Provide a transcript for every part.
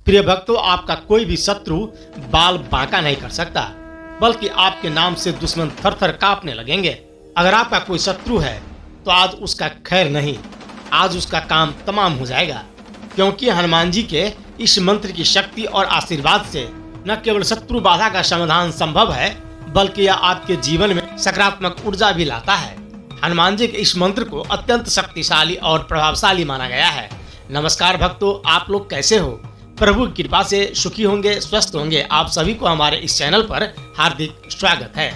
प्रिय भक्तों, आपका कोई भी शत्रु बाल बांका नहीं कर सकता, बल्कि आपके नाम से दुश्मन थर थर कांपने लगेंगे। अगर आपका कोई शत्रु है तो आज उसका खैर नहीं, आज उसका काम तमाम हो जाएगा, क्योंकि हनुमान जी के इस मंत्र की शक्ति और आशीर्वाद से न केवल शत्रु बाधा का समाधान संभव है, बल्कि यह आपके जीवन में सकारात्मक ऊर्जा भी लाता है। हनुमान जी के इस मंत्र को अत्यंत शक्तिशाली और प्रभावशाली माना गया है। नमस्कार भक्तों, आप लोग कैसे हो? प्रभु की कृपा से सुखी होंगे, स्वस्थ होंगे। आप सभी को हमारे इस चैनल पर हार्दिक स्वागत है।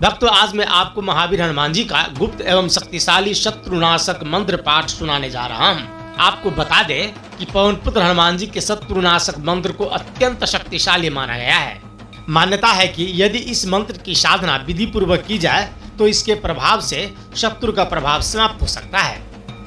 भक्तों, आज मैं आपको महावीर हनुमान जी का गुप्त एवं शक्तिशाली शत्रुनाशक मंत्र पाठ सुनाने जा रहा हूँ। आपको बता दें कि पवन पुत्र हनुमान जी के शत्रुनाशक मंत्र को अत्यंत शक्तिशाली माना गया है। मान्यता है कि यदि इस मंत्र की साधना विधि पूर्वक की जाए तो इसके प्रभाव से शत्रु का प्रभाव समाप्त हो सकता है।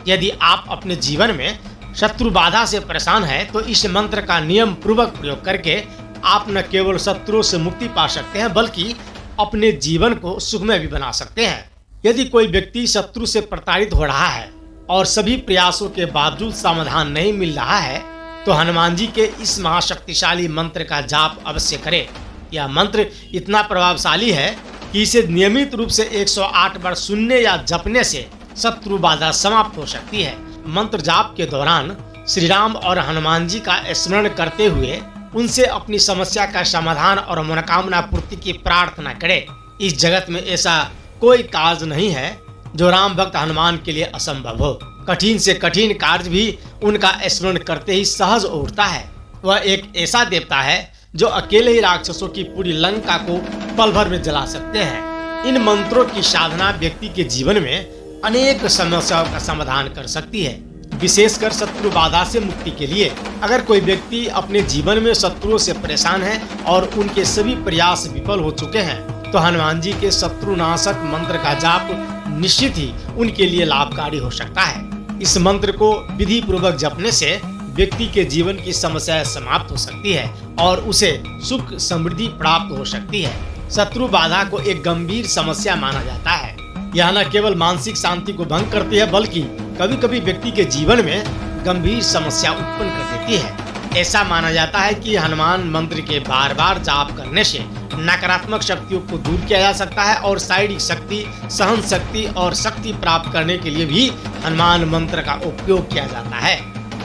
यदि आप अपने जीवन में शत्रु बाधा से परेशान हैं तो इस मंत्र का नियम पूर्वक प्रयोग करके आप न केवल शत्रुओं से मुक्ति पा सकते हैं, बल्कि अपने जीवन को सुखमय भी बना सकते हैं। यदि कोई व्यक्ति शत्रु से प्रताड़ित हो रहा है और सभी प्रयासों के बावजूद समाधान नहीं मिल रहा है तो हनुमान जी के इस महाशक्तिशाली मंत्र का जाप अवश्य करें। यह मंत्र इतना प्रभावशाली है कि इसे नियमित रूप से 108 बार सुनने या जपने से शत्रु बाधा समाप्त हो सकती है। मंत्र जाप के दौरान श्री राम और हनुमान जी का स्मरण करते हुए उनसे अपनी समस्या का समाधान और मनोकामना पूर्ति की प्रार्थना करें। इस जगत में ऐसा कोई कार्य नहीं है जो राम भक्त हनुमान के लिए असंभव हो। कठिन से कठिन कार्य भी उनका स्मरण करते ही सहज उठता है। वह एक ऐसा देवता है जो अकेले ही राक्षसों की पूरी लंका को पल भर में जला सकते हैं। इन मंत्रों की साधना व्यक्ति के जीवन में अनेक समस्याओं का समाधान कर सकती है, विशेषकर शत्रु बाधा से मुक्ति के लिए। अगर कोई व्यक्ति अपने जीवन में शत्रुओं से परेशान है और उनके सभी प्रयास विफल हो चुके हैं तो हनुमान जी के शत्रुनाशक मंत्र का जाप निश्चित ही उनके लिए लाभकारी हो सकता है। इस मंत्र को विधि पूर्वक जपने से व्यक्ति के जीवन की समस्याएं समाप्त हो सकती है और उसे सुख समृद्धि प्राप्त हो सकती है। शत्रु बाधा को एक गंभीर समस्या माना जाता है। यह न केवल मानसिक शांति को भंग करती है, बल्कि कभी कभी व्यक्ति के जीवन में गंभीर समस्या उत्पन्न कर देती है। ऐसा माना जाता है कि हनुमान मंत्र के बार बार जाप करने से नकारात्मक शक्तियों को दूर किया जा सकता है और शारीरिक शक्ति, सहन शक्ति और शक्ति प्राप्त करने के लिए भी हनुमान मंत्र का उपयोग किया जाता है।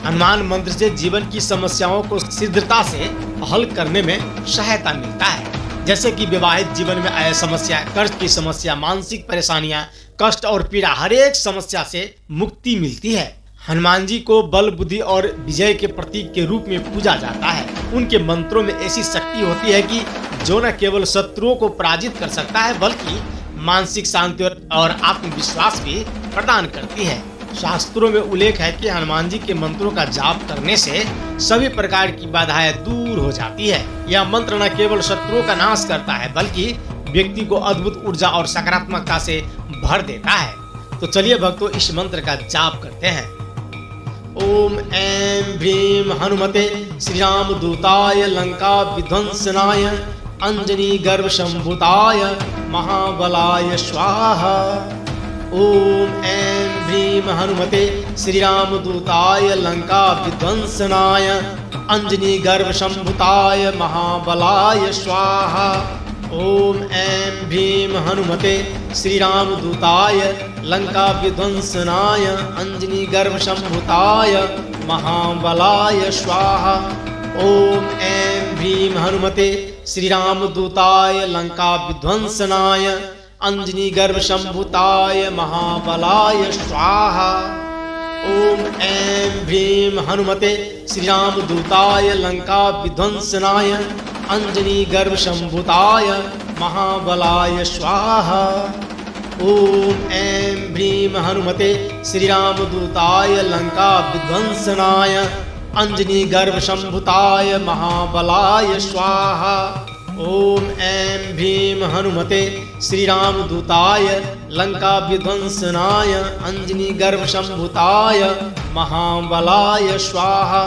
हनुमान मंत्र से जीवन की समस्याओं को शीघ्रता से हल करने में सहायता मिलता है, जैसे कि विवाहित जीवन में आए समस्या, कर्ज की समस्या, मानसिक परेशानियां, कष्ट और पीड़ा, हर एक समस्या से मुक्ति मिलती है। हनुमान जी को बल, बुद्धि और विजय के प्रतीक के रूप में पूजा जाता है। उनके मंत्रों में ऐसी शक्ति होती है कि जो न केवल शत्रुओं को पराजित कर सकता है, बल्कि मानसिक शांति और आत्मविश्वास भी प्रदान करती है। शास्त्रों में उल्लेख है कि हनुमान जी के मंत्रों का जाप करने से सभी प्रकार की बाधाएं दूर हो जाती है। यह मंत्र न केवल शत्रुओं का नाश करता है, बल्कि व्यक्ति को अद्भुत ऊर्जा और सकारात्मकता से भर देता है। तो चलिए भक्तों, इस मंत्र का जाप करते हैं। ओम ऐं ह्रीं हनुमते श्री राम दूताय लंका विध्वंसनाय अंजनी गर्भ संभूताय महाबलाय स्वाहा। ओम ऐं ह्रीं हनुमते श्री राम दूताय लंका विध्वंसनाय अंजनी गर्भ संभूताय महाबलाय स्वाहा। ओम ऐं ह्रीं हनुमते श्री राम दूताय लंका विध्वंसनाय अंजनी गर्भ संभूताय महाबलाय स्वाहा। ओम ऐं ह्रीं हनुमते श्री राम दूताय लंका विध्वंसनाय अंजनी गर्भ संभूताय महाबलाय स्वाहा। ओम ऐं ह्रीं हनुमते श्री राम दूताय लंका विध्वंसनाय अंजनी गर्भ संभूताय महाबलाय स्वाहा। ओम ऐं ह्रीं हनुमते श्री राम दूताय लंका विध्वंसनाय अंजनी गर्भ संभूताय महाबलाय स्वाहा। ओम ऐं ह्रीं हनुमते श्री राम दूताय लंका विध्वंसनाय अंजनी गर्भ संभूताय महाबलाय स्वाहा।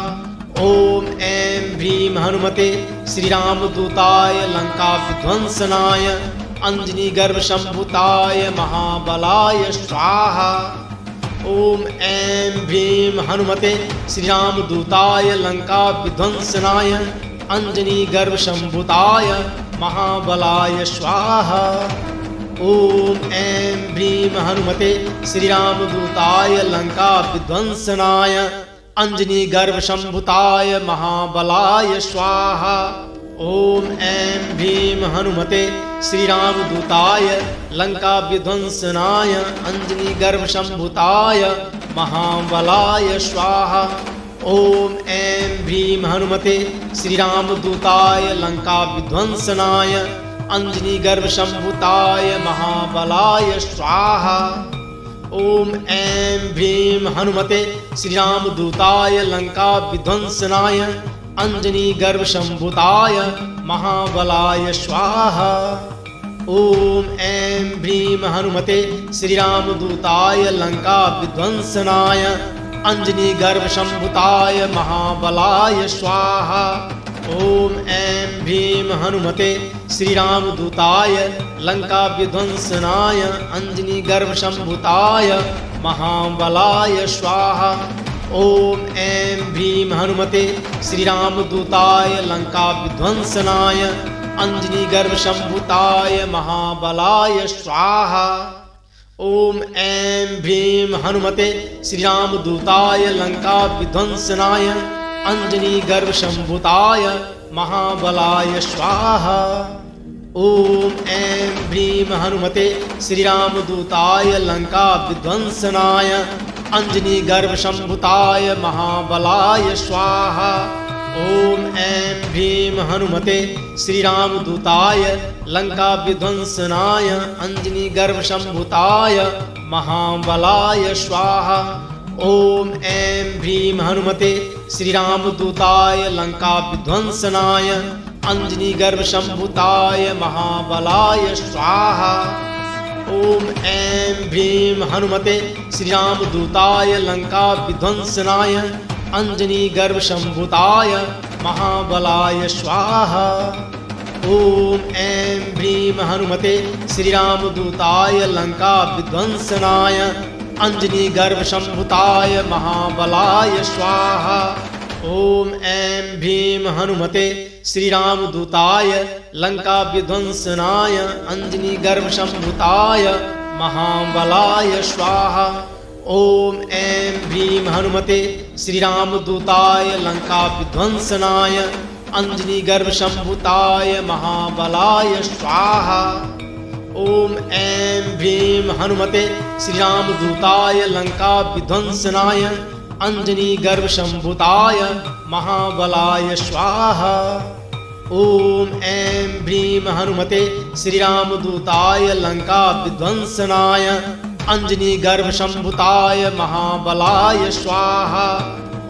ओम ऐं ह्रीं हनुमते श्री राम दूताय लंका विध्वंसनाय अंजनी गर्भ संभूताय महाबलाय स्वाहा। ओम ऐं ह्रीं हनुमते श्रीरामदूताय लंका विध्वंसनाय अंजनी गर्भ संभूताय महाबलाय स्वाहा। ओम ऐं ह्रीं हनुमते श्रीरामदूताय लंका विध्वंसनाय अंजनी गर्भ संभूताय महाबलाय स्वाहा। ओम ऐं ह्रीं हनुमते श्रीरामदूताय लंका विध्वंसनाय अंजनी गर्भ संभूताय महाबलाय स्वाहा। ओम ऐं ह्रीं हनुमते श्रीरामदूताय लंका विध्वंसनाय अंजनी गर्भ संभूताय महाबलाय स्वाहा। ओम ऐं ह्रीं हनुमते श्रीरामदूताय लंका विध्वंसनाय अंजनी गर्भ संभूताय महाबलाय स्वाहा। ओम ऐं ह्रीं हनुमते श्रीरामदूताय लंका विध्वंसनाय अंजनी गर्भ संभूताय महाबलाय स्वाहा। ओम ऐं ह्रीं हनुमते श्रीरामदूताय लंका विध्वंसनाय अंजनी गर्भ संभूताय महाबलाय स्वाहा। ओम ऐं ह्रीं हनुमते श्रीरामदूताय लंका विध्वंसनाय अंजनी गर्भ संभूताय महाबलाय स्वाहा। ओम ऐं ह्रीं हनुमते श्रीरामदूताय लंका विध्वंसनाय अंजनी गर्भ संभूताय महाबलाय स्वाहा। ओम ऐं ह्रीं हनुमते श्रीरामदूताय लंका विध्वंसनाय अंजनी गर्भ संभूताय महाबलाय स्वाहा। ओम ऐं ह्रीं हनुमते श्रीरामदूताय लंका विध्वंसनाय अंजनी गर्भ संभूताय महाबलाय स्वाहा। ओम ऐं ह्रीं हनुमते श्रीरामदूताय लंका विध्वंसनाय अंजनी गर्भ संभूताय महाबलाय स्वाहा। ओम ऐं ह्रीं हनुमते श्रीरामदूताय लंका विध्वंसनाय अंजनी गर्भ संभूताय महाबलाय स्वाहा। ओम ऐं ह्रीं हनुमते श्रीरामदूताय लंका विध्वंसनाय अंजनी गर्भ संभूताय महाबलाय स्वाहा। ओम ऐं ह्रीं हनुमते श्रीरामदूताय लंका विध्वंसनाय अंजनी गर्भ संभूताय महाबलाय स्वाहा। ओम ऐं ह्रीं हनुमते श्रीरामदूताय लंका विध्वंसनाय अंजनी गर्भ संभूताय महाबलाय स्वाहा। ओम ऐं ह्रीं हनुमते श्रीरामदूताय लंका विध्वंसनाय अंजनी गर्भ संभूताय महाबलाय स्वाहा। ओम ऐं ह्रीं हनुमते श्रीरामदूताय लंका विध्वंसनाय अंजनी गर्भ संभूताय महाबलाय स्वाहा।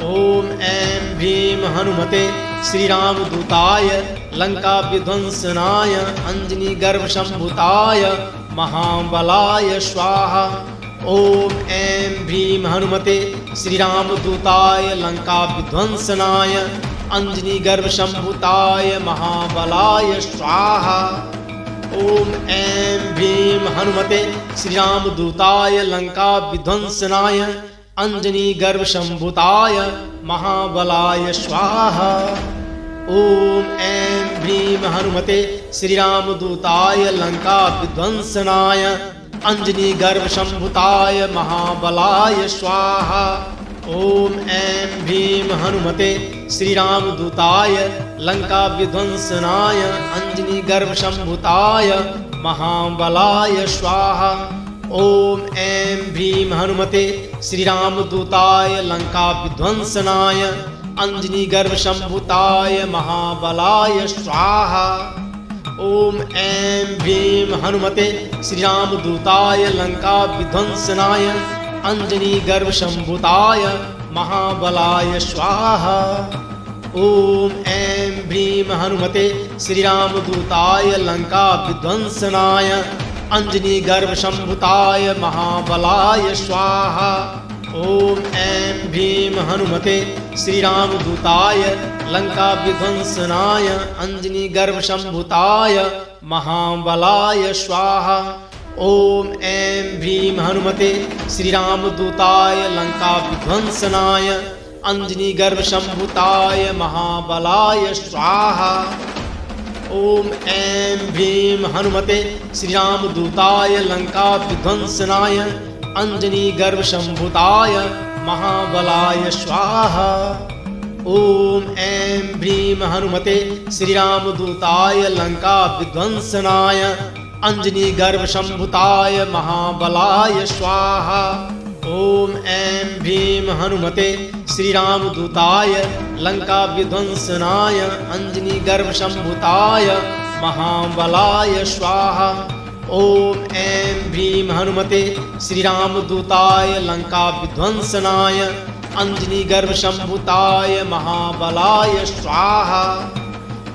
ओम ऐं ह्रीं हनुमते श्रीरामदूताय लंका विध्वंसनाय अंजनी गर्भ संभूताय महाबलाय स्वाहा। ओम ऐं ह्रीं हनुमते श्रीरामदूताय लंका विध्वंसनाय अंजनी गर्भ संभूताय महाबलाय स्वाहा। ओम ऐं ह्रीं हनुमते श्रीरामदूताय लंका विध्वंसनाय अंजनी गर्भ संभूताय महाबलाय स्वाहा। ओम ऐं ह्रीं हनुमते श्रीरामदूताय लंका विध्वंसनाय अंजनी गर्भ संभूताय महाबलाय स्वाहा। ओम ऐं ह्रीं हनुमते श्रीरामदूताय लंका विध्वंसनाय अंजनी गर्भ संभूताय महाबलाय स्वाहा। ओम ऐं ह्रीं हनुमते श्रीरामदूताय लंका विध्वंसनाय अंजनी गर्भ संभूताय महाबलाय स्वाहा। ओम ऐं ह्रीं हनुमते श्रीरामदूताय लंका विध्वंसनाय अंजनी गर्भ संभूताय महाबलाय स्वाहा। ओम ऐं ह्रीं हनुमते श्रीरामदूताय लंका विध्वंसनाय अंजनी गर्भ संभूताय महाबलाय स्वाहा। ओम ऐं ह्रीं हनुमते श्रीरामदूताय लंका विध्वंसनाय अंजनी गर्भ संभूताय महाबलाय स्वाहा। ओम ऐं भ्रीं हनुमते श्रीरामदूताय लंका विध्वंसनाय अंजनी गर्भ संभूताय महाबलाय स्वाहा। ओम ऐं भ्रीं हनुमते श्रीरामदूताय लंका विध्वंसनाय अंजनी गर्भ संभूताय महाबलाय स्वाहा। ओम ऐं भ्रीं हनुमते श्रीरामदूताय लंका विध्वंसनाय अंजनी गर्भ संभूताय महाबलाय स्वाहा। ओम ऐं भ्रीं हनुमते श्रीरामदूताय लंका विध्वंसनाय अंजनी गर्भ संभूताय महाबलाय स्वाहा। ओम ऐं भ्रीं हनुमते श्रीरामदूताय लंका विध्वंसनाय अंजनी गर्भ संभूताय महाबलाय स्वाहा।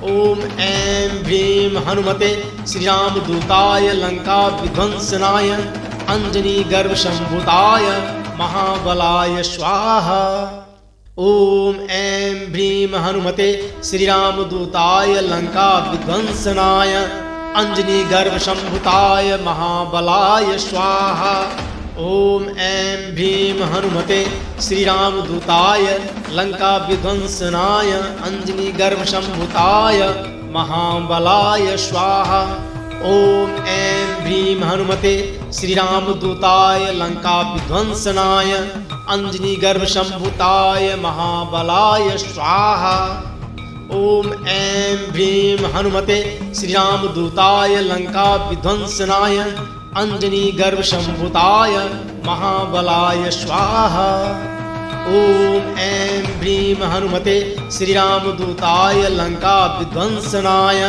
ओम ऐं भ्रीं हनुमते श्रीरामदूताय लंका विध्वंसनाय अंजनी गर्भ संभूताय महाबलाय स्वाहा। ओम ऐं भ्रीं हनुमते श्रीरामदूताय लंका विध्वंसनाय अंजनी गर्भ संभूताय महाबलाय स्वाहा। ओम ऐं भ्रीं हनुमते श्रीरामदूताय लंका विध्वंसनाय अंजनी गर्भ संभूताय महाबलाय स्वाहा। ओम ऐं भ्रीं हनुमते श्रीरामदूताय लंका विध्वंसनाय अंजनी गर्भ संभूताय महाबलाय स्वाहा। ओम ऐं भ्रीं हनुमते श्रीरामदूताय लंका विध्वंसनाय अंजनी गर्भ संभूताय महाबलाय स्वाहा। ओम ऐं भ्रीं हनुमते श्रीरामदूताय लंका विध्वंसनाय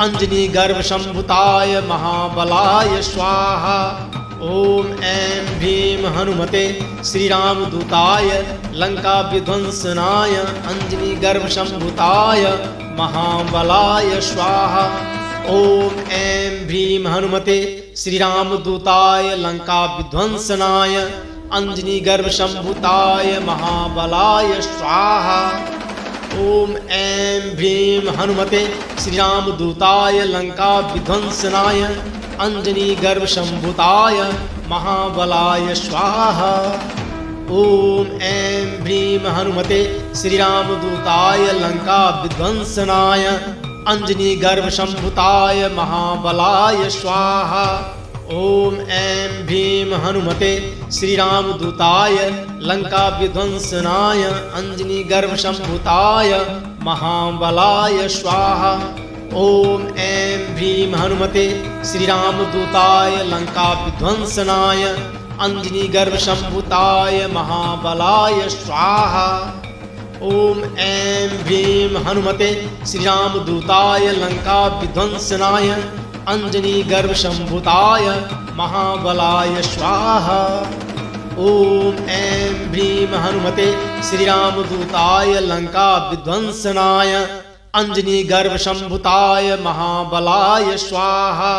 अंजनी गर्भ संभूताय महाबलाय स्वाहा। ओम ऐं भ्रीं हनुमते श्रीरामदूताय लंका विध्वंसनाय अंजनी गर्भ संभूताय महाबलाय स्वाहा। ओम ऐं भ्रीं हनुमते श्रीरामदूताय लंका विध्वंसनाय अंजनी गर्भ संभूताय महाबलाय स्वाहा। ओम ऐं भ्रीं हनुमते श्रीरामदूताय लंका विध्वंसनाय अंजनी गर्भ संभूताय महाबलाय स्वाहा। ओम ऐं भ्रीं हनुमते श्रीरामदूताय लंका विध्वंसनाय अंजनी गर्भ संभूताय महाबलाय स्वाहा। ओम ऐं भ्रीं हनुमते श्रीरामदूताय लंका विध्वंसनाय अंजनी गर्भ संभूताय महाबलाय स्वाहा। ओम ऐं भ्रीं हनुमते श्रीरामदूताय लंका विध्वंसनाय अंजनी गर्भ संभूताय महाबलाय स्वाहा। ओम ऐं भ्रीं हनुमते श्रीरामदूताय लंका विध्वंसनाय अंजनी गर्भ संभूताय महाबलाय स्वाहा। ओम ऐं भ्रीं हनुमते श्रीरामदूताय लंका विध्वंसनाय अंजनी गर्भ संभूताय महाबलाय स्वाहा।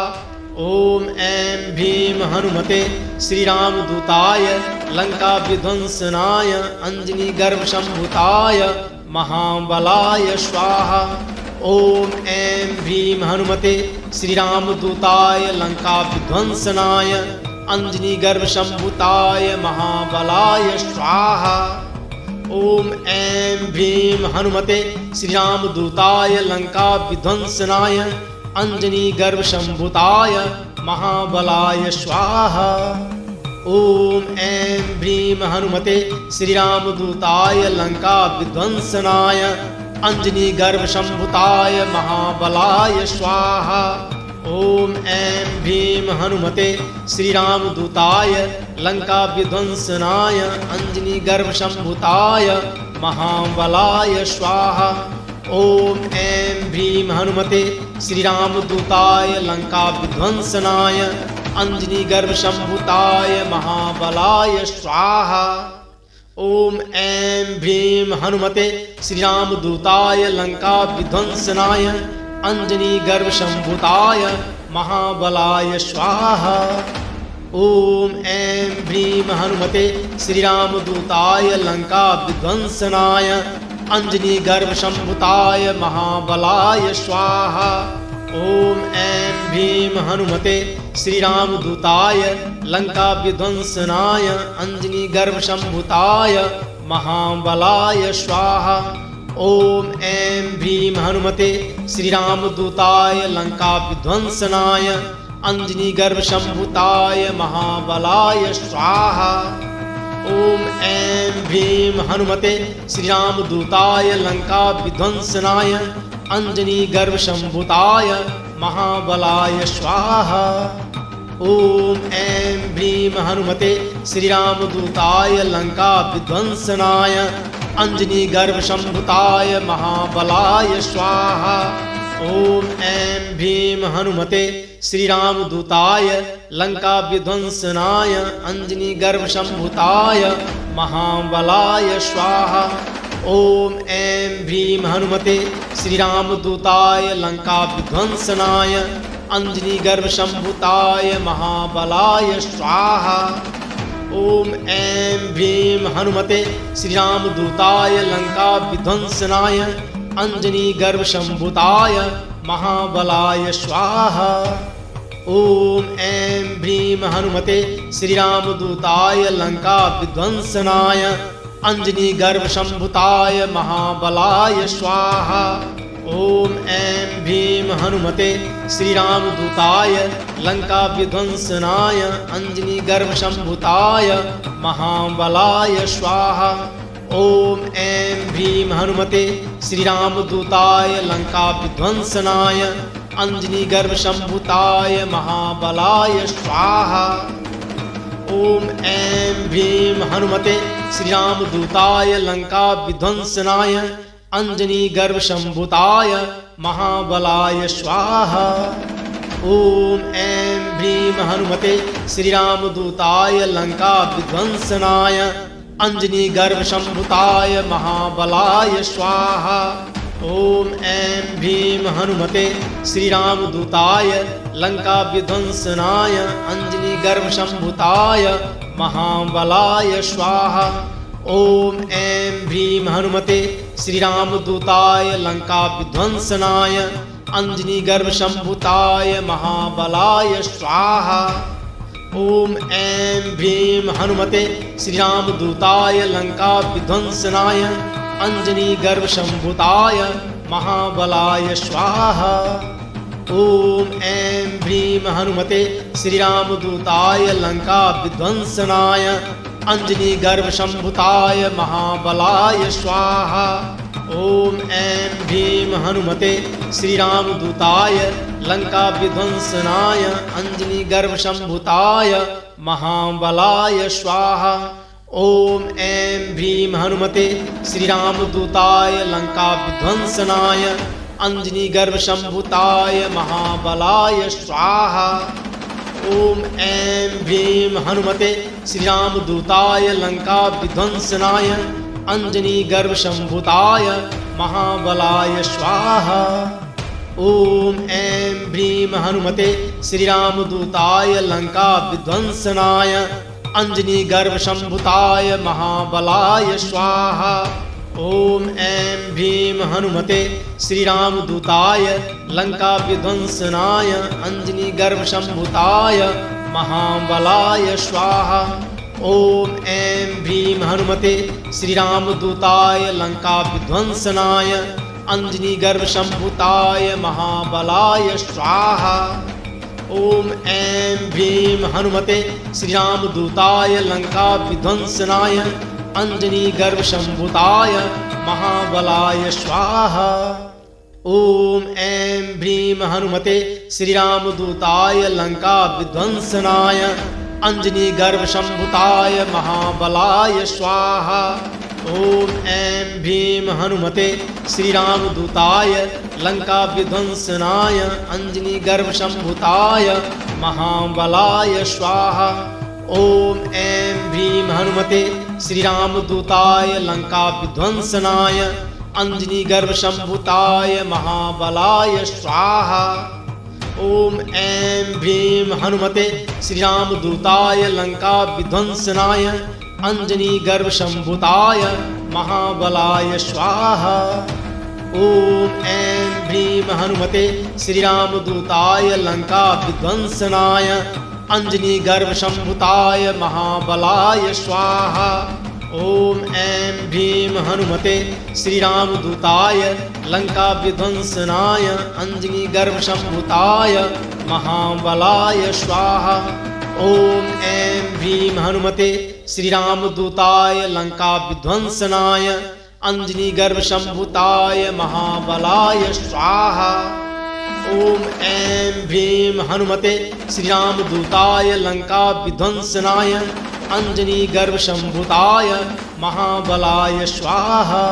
ओम ऐं भ्रीं हनुमते श्रीरामदूताय लंका विध्वंसनाय अंजनी गर्भ संभूताय महाबलाय स्वाहा। ओम ऐं भ्रीं हनुमते श्रीरामदूताय लंका विध्वंसनाय अंजनी गर्भ संभूताय महाबलाय स्वाहा। ओम ऐं भ्रीं हनुमते श्रीरामदूताय लंका विध्वंसनाय अंजनी गर्भ संभूताय महाबलाय स्वाहा। ओम ऐं भ्रीं हनुमते श्रीरामदूताय लंका विध्वंसनाय अंजनी गर्भ संभूताय महाबलाय स्वाहा। ओम ऐं भ्रीं हनुमते श्रीरामदूताय लंका विध्वंसनाय अंजनी गर्भ संभूताय महाबलाय स्वाहा। ओम ऐं भ्रीं हनुमते श्रीरामदूताय लंका विध्वंसनाय अंजनी गर्भ संभूताय महाबलाय स्वाहा। ओम ऐं भ्रीं हनुमते श्रीरामदूताय लंका विध्वंसनाय अंजनी गर्भ संभूताय महाबलाय स्वाहा। ओम ऐं भ्रीं हनुमते श्रीरामदूताय लंका विध्वंसनाय अंजनी गर्भ संभूताय महाबलाय स्वाहा। ओम ऐं भीम हनुमते श्रीरामदूताय लंका विध्वंसनाय अंजनी गर्भ संभुताय महाबलाय स्वाहा। ओम ऐं भीम हनुमते श्रीरामदूताय लंका विध्वंसनाय अंजनी गर्भ संभुताय महाबलाय स्वाहा। ओम ऐं भीम हनुमते श्रीरामदूताय लंका विध्वंसनाय अंजनी गर्भ संभुताय महाबलाय स्वाहा। ओम ऐं भीम हनुमते श्रीरामदूताय लंका विध्वंसनाय अंजनी गर्भ संभुताय महाबलाय स्वाहा। ओम ऐं भीम हनुमते श्रीरामदूताय लंका विध्वंसनाय अंजनी गर्भ संभुताय महाबलाय स्वाहा। ओम ऐं भीम हनुमते श्रीरामदूताय लंका विध्वंसनाय अंजनी गर्भ संभुताय महाबलाय स्वाहा। ओम ऐं भीम हनुमते श्रीरामदूताय लंका विध्वंसनाय अंजनी गर्भ संभुताय महाबलाय स्वाहा। ओम ऐं भीम हनुमते श्रीरामदूताय लंका विध्वंसनाय अंजनी गर्भ संभुताय महाबलाय स्वाहा। ओम ऐं भीम हनुमते श्रीरामदूताय लंका विध्वंसनाय अंजनी गर्भ संभुताय महाबलाय स्वाहा। ओम ऐं भीम हनुमते श्रीरामदूताय लंका विध्वंसनाय अंजनी गर्भ संभुताय महाबलाय स्वाहा। ओम ऐं भीम हनुमते श्रीरामदूताय लंका विध्वंसनाय अंजनी गर्भ संभुताय महाबलाय स्वाहा। ओम ऐं भीम हनुमते श्रीरामदूताय लंका विध्वंसनाय अंजनी गर्भ संभुताय महाबलाय स्वाहा। ओम ऐं भीम हनुमते श्रीरामदूताय लंका विध्वंसनाय अंजनी गर्भ संभुताय महाबलाय स्वाहा। ओम ऐं भीम हनुमते श्रीरामदूताय लंका विध्वंसनाय अंजनी गर्भ संभुताय महाबलाय स्वाहा। ओम ऐं भीम हनुमते श्रीरामदूताय लंका विध्वंसनाय अंजनी गर्भ संभुताय महाबलाय स्वाहा। ओम ऐं भीम हनुमते श्रीरामदूताय लंका विध्वंसनाय अंजनी गर्भ संभुताय महाबलाय स्वाहा। ओम ऐं भीम हनुमते श्रीरामदूताय लंका विध्वंसनाय अंजनी गर्भ संभुताय महाबलाय स्वाहा। ओम ऐं भीम हनुमते श्रीरामदूताय लंका विध्वंसनाय अंजनी गर्भ संभुताय महाबलाय स्वाहा। ओम ऐं भीम हनुमते श्रीरामदूताय लंका विध्वंसनाय अंजनी गर्भ संभुताय महाबलाय स्वाहा। ओम ऐं भीम हनुमते श्रीरामदूताय लंका विध्वंसनाय अंजनी गर्भ संभुताय महाबलाय स्वाहा। ओम ऐं भीम हनुमते श्रीरामदूताय लंका विध्वंसनाय अंजनी गर्भ संभुताय महाबलाय स्वाहा। ओम ऐं भीम हनुमते श्रीरामदूताय लंका विध्वंसनाय अंजनी गर्भ संभुताय महाबलाय स्वाहा। ओम ऐं भीम हनुमते श्रीरामदूताय लंका विध्वंसनाय अंजनी गर्भ संभुताय महाबलाय स्वाहा। ओम ऐं भीम हनुमते श्रीरामदूताय लंका विध्वंसनाय अंजनी गर्भ संभुताय महाबलाय स्वाहा। ओम ऐं भीम हनुमते श्रीरामदूताय लंका विध्वंसनाय अंजनी गर्भ संभुताय महाबलाय स्वाहा। ओम ऐं भीम हनुमते श्रीरामदूताय लंका विध्वंसनाय अंजनी गर्भ संभुताय महाबलाय स्वाहा। ओम ऐं भीम हनुमते श्रीरामदूताय लंका विध्वंसनाय अंजनी गर्भ संभुताय महाबलाय स्वाहा। ओम ऐं भीम भीम हनुमते श्रीरामदूताय लंका विध्वंसनाय अंजनी गर्भ संभुताय महाबलाय स्वाहा। ओम ऐं भीम हनुमते श्रीरामदूताय लंका विध्वंसनाय अंजनी गर्भ संभुताय महाबलाय स्वाहा। ओम ऐं भीम हनुमते श्रीरामदूताय लंका विध्वंसनाय अंजनी गर्भ संभुताय महाबलाय स्वाहा। ओम ऐं भीम हनुमते श्रीरामदूताय लंका विध्वंसनाय अंजनी गर्भ संभुताय महाबलाय स्वाहा।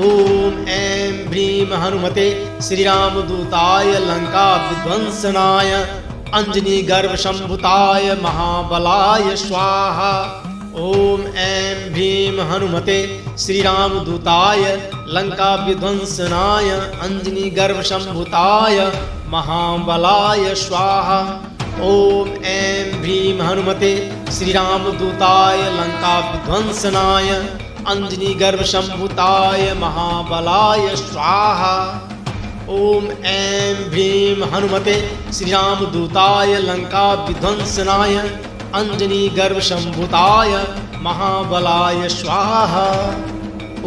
ओम ऐं भीम हनुमते श्रीरामदूताय लंका विध्वंसनाय अंजनी गर्भ संभुताय महाबलाय स्वाहा। ओम ऐं भीम हनुमते श्रीरामदूताय लंका विध्वंसनाय अंजनी गर्भ संभुताय महाबलाय स्वाहा। ओम ऐं भीम हनुमते श्रीरामदूताय लंका विध्वंसनाय अंजनी गर्भ संभुताय महाबलाय स्वाहा। ओम ऐं भीम हनुमते श्रीरामदूताय लंका विध्वंसनाय अंजनी गर्भ संभुताय महाबलाय स्वाहा।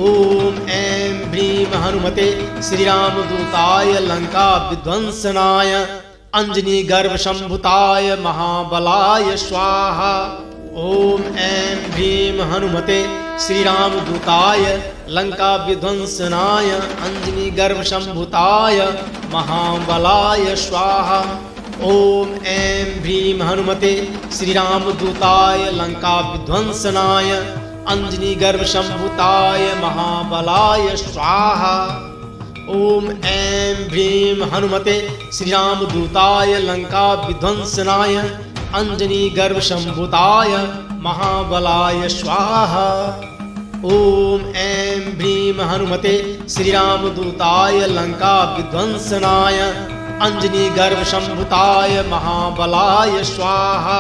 ओम ऐं भीम हनुमते श्रीरामदूताय लंका विध्वंसनाय अंजनी गर्भ संभुताय महाबलाय स्वाहा। ओम ऐं भीम हनुमते श्रीरामदूताय लंका विध्वंसनाय अंजनी गर्भ संभुताय महाबलाय स्वाहा। ओम ऐं भीम हनुमते श्रीरामदूताय लंका विध्वंसनाय अंजनी गर्भ संभुताय महाबलाय स्वाहा। ओम ऐं भीम हनुमते श्रीरामदूताय लंका विध्वंसनाय अंजनी गर्भ संभुताय महाबलाय स्वाहा। ओम ऐं भीम हनुमते श्रीरामदूताय लंका विध्वंसनाय अंजनी गर्भ संभुताय महाबलाय स्वाहा।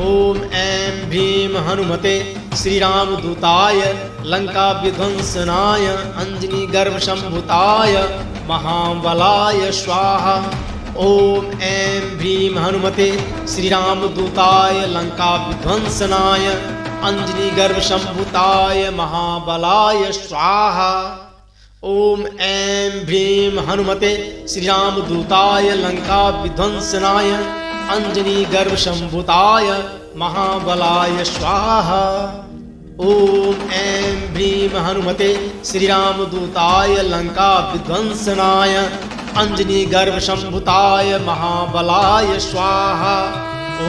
ओम ऐं भीम हनुमते श्रीरामदूताय लंका विध्वंसनाय अंजनी गर्भ संभुताय महाबलाय स्वाहा। ओम ऐं भीम हनुमते श्रीरामदूताय लंका विध्वंसनाय अंजनी गर्भ संभुताय महाबलाय स्वाहा। ओम ऐं भीम हनुमते श्रीरामदूताय लंका विध्वंसनाय अंजनी गर्भ संभुताय महाबलाय स्वाहा। ओम ऐं भीम हनुमते श्रीरामदूताय लंका विध्वंसनाय अंजनी गर्भ संभुताय महाबलाय स्वाहा।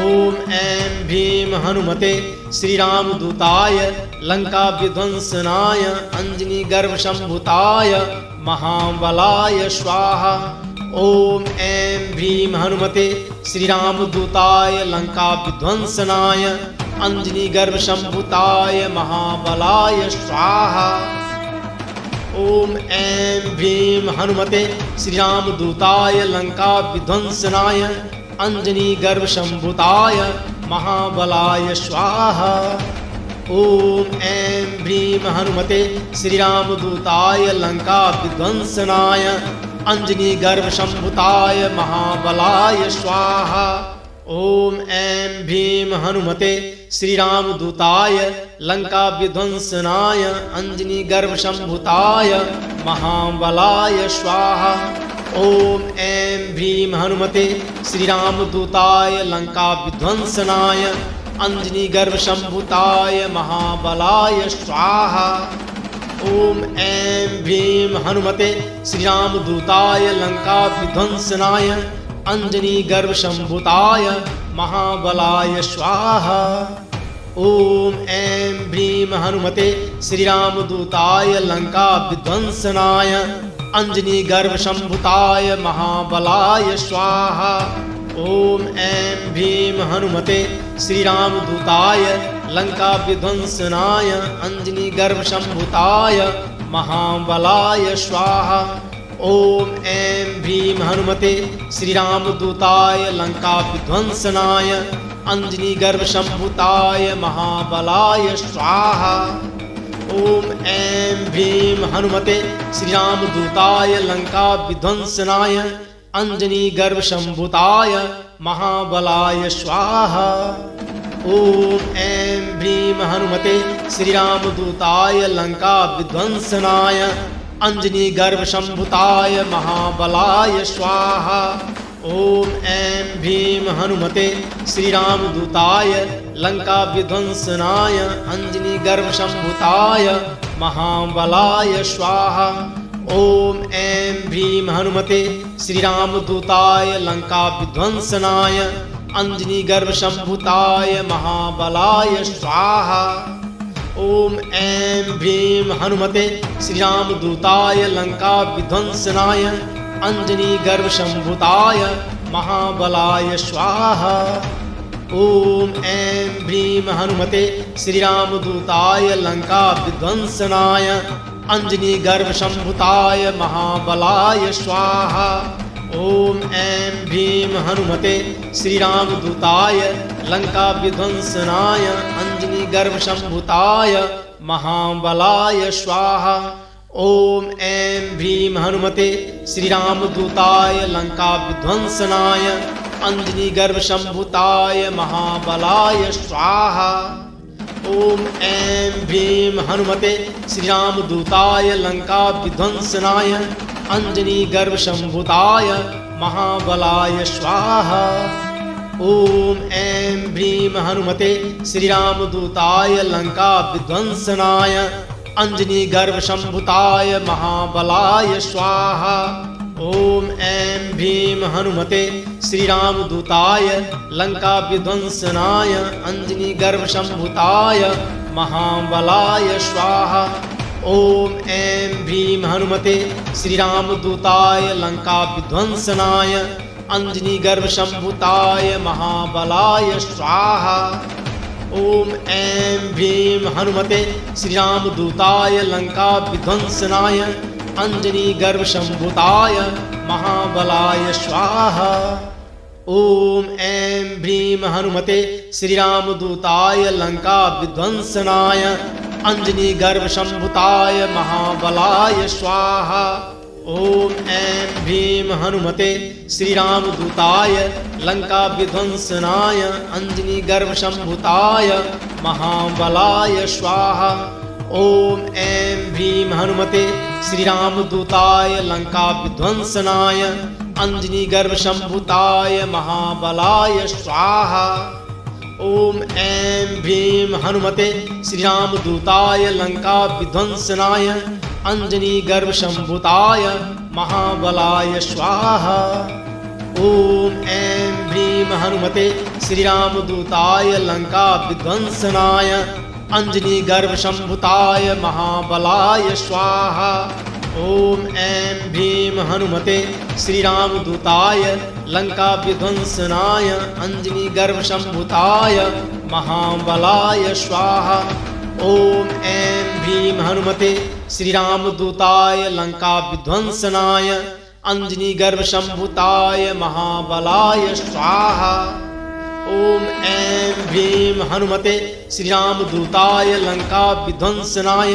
ओम ऐं भीम हनुमते श्रीरामदूताय लंका विध्वंसनाय अंजनी गर्भ संभुताय महाबलाय स्वाहा। ओम ऐं भीम हनुमते श्रीरामदूताय लंका विध्वंसनाय अंजनी गर्भ संभुताय महाबलाय स्वाहा। ओम ऐं भीम हनुमते श्रीरामदूताय लंका विध्वंसनाय अंजनी गर्भ संभुताय महाबलाय स्वाहा। ओम ऐं भीम हनुमते श्रीरामदूताय लंका विध्वंसनाय अंजनी गर्भ संभुताय महाबलाय स्वाहा। ओम ऐं भीम हनुमते श्रीरामदूताय लंका विध्वंसनाय अंजनी गर्भ संभुताय महाबलाय स्वाहा। ओम ऐं भीम हनुमते श्रीरामदूताय लंका विध्वंसनाय अंजनी गर्भ संभुताय महाबलाय स्वाहा। ओम ऐं भीम हनुमते श्रीरामदूताय लंका विध्वंसनाय अंजनी गर्भ संभुताय महाबलाय स्वाहा। ओम ऐं भीम हनुमते श्रीरामदूताय लंका विध्वंसनाय अंजनी गर्भ संभुताय महाबलाय स्वाहा। ओम ऐं भीम हनुमते श्रीरामदूताय लंका विध्वंसनाय अंजनी गर्भ संभुताय महाबलाय स्वाहा। ओम ऐं भीम हनुमते श्रीरामदूताय लंका विध्वंसनाय अंजनी गर्भ संभुताय महाबलाय स्वाहा। ओम ऐं भ्रीं हनुमते श्रीरामदूताय लंका विध्वंसनाय अंजनी गर्भ संभूताय महाबलाय स्वाहा। ओम ऐं भ्रीं हनुमते श्रीरामदूताय लंका विध्वंसनाय अंजनी गर्भ संभूताय महाबलाय स्वाहा। ओम ऐं भ्रीं हनुमते श्रीरामदूताय लंका विध्वंसनाय अंजनी गर्भ संभूताय महाबलाय स्वाहा। ओम ऐं भ्रीं हनुमते श्रीरामदूताय लंका विध्वंसनाय अंजनी गर्भ संभूताय महाबलाय स्वाहा। ओम ऐं भ्रीं हनुमते श्रीरामदूताय लंका विध्वंसनाय अंजनी गर्भ संभूताय महाबलाय स्वाहा। ओम ऐं भ्रीं हनुमते श्रीरामदूताय लंका विध्वंसनाय अंजनी गर्भ संभूताय महाबलाय स्वाहा। ओम ऐं भ्रीं हनुमते श्रीरामदूताय लंका विध्वंसनाय अंजनी गर्भ संभूताय महाबलाय स्वाहा। ओम ऐं भ्रीं हनुमते श्रीरामदूताय लंका विध्वंसनाय अंजनी गर्भ संभूताय महाबलाय स्वाहा। ओम ऐं भ्रीं हनुमते श्रीरामदूताय लंका विध्वंसनाय अंजनी गर्भ संभूताय महाबलाय स्वाहा। ओम ऐं भ्रीं हनुमते श्रीरामदूताय लंका विध्वंसनाय अंजनी गर्भ संभूताय महाबलाय स्वाहा। ओम ऐं भ्रीं हनुमते श्रीरामदूताय लंका विध्वंसनाय अंजनी गर्भ संभूताय महाबलाय स्वाहा। ओम ऐं भ्रीं हनुमते श्रीरामदूताय लंका विध्वंसनाय अंजनी गर्भ संभूताय महाबलाय स्वाहा। ओम ऐं भ्रीं हनुमते श्रीरामदूताय लंका विध्वंसनाय अंजनी गर्भ संभूताय महाबलाय स्वाहा। ओम ऐं भ्रीं हनुमते श्रीरामदूताय लंका विध्वंसनाय अंजनी गर्भ संभूताय महाबलाय स्वाहा। ओम ऐं भ्रीं हनुमते श्रीरामदूताय लंका विध्वंसनाय अंजनी गर्भ संभूताय महाबलाय स्वाहा। ओम ऐं भ्रीं हनुमते श्रीरामदूताय लंका विध्वंसनाय अंजनी गर्भ संभूताय महाबलाय स्वाहा। ओम ऐं भ्रीं हनुमते श्रीरामदूताय लंका विध्वंसनाय अंजनी गर्भ संभूताय महाबलाय स्वाहा। ओम ऐं भ्रीं हनुमते श्रीरामदूताय लंका विध्वंसनाय अंजनी गर्भ संभूताय महाबलाय स्वाहा। ओम ऐं भ्रीं हनुमते श्रीरामदूताय लंका विध्वंसनाय अंजनी गर्भ संभूताय महाबलाय स्वाहा। ओम ऐं भ्रीं हनुमते श्रीरामदूताय लंका विध्वंसनाय अंजनी गर्भ संभूताय महाबलाय स्वाहा। ओम ऐं भ्रीं हनुमते श्रीरामदूताय लंका विध्वंसनाय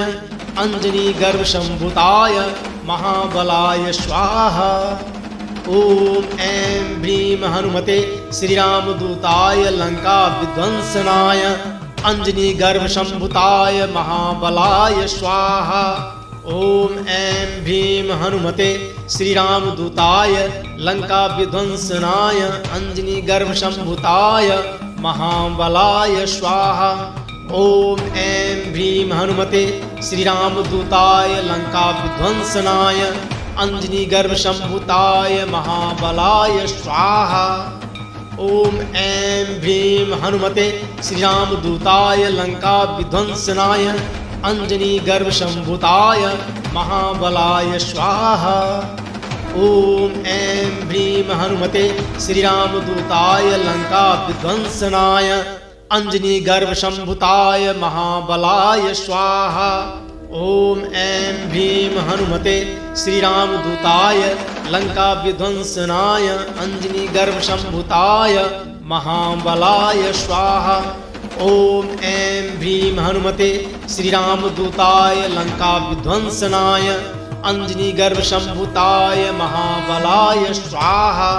अंजनी गर्भ संभूताय महाबलाय स्वाहा। ओम ऐं भ्रीं हनुमते श्रीरामदूताय लंका विध्वंसनाय अंजनी गर्भ संभूताय महाबलाय स्वाहा। ओम ऐं भ्रीं हनुमते श्रीरामदूताय लंका विध्वंसनाय अंजनी गर्भ संभूताय महाबलाय स्वाहा। ओम ऐं भ्रीं हनुमते श्रीरामदूताय लंका विध्वंसनाय अंजनी गर्भ संभूताय महाबलाय स्वाहा। ओम ऐं भ्रीं हनुमते श्रीरामदूताय लंका विध्वंसनाय अंजनी गर्भ संभूताय महाबलाय स्वाहा। ओम ऐं भ्रीं हनुमते श्रीरामदूताय लंका विध्वंसनाय अंजनी गर्भ संभूताय महाबलाय स्वाहा। ओम ऐं भ्रीं हनुमते श्रीरामदूताय लंका विध्वंसनाय अंजनी गर्भ संभूताय महाबलाय स्वाहा। ओम ऐं भ्रीं हनुमते श्रीरामदूताय लंका विध्वंसनाय अंजनी गर्भ संभूताय महाबलाय स्वाहा।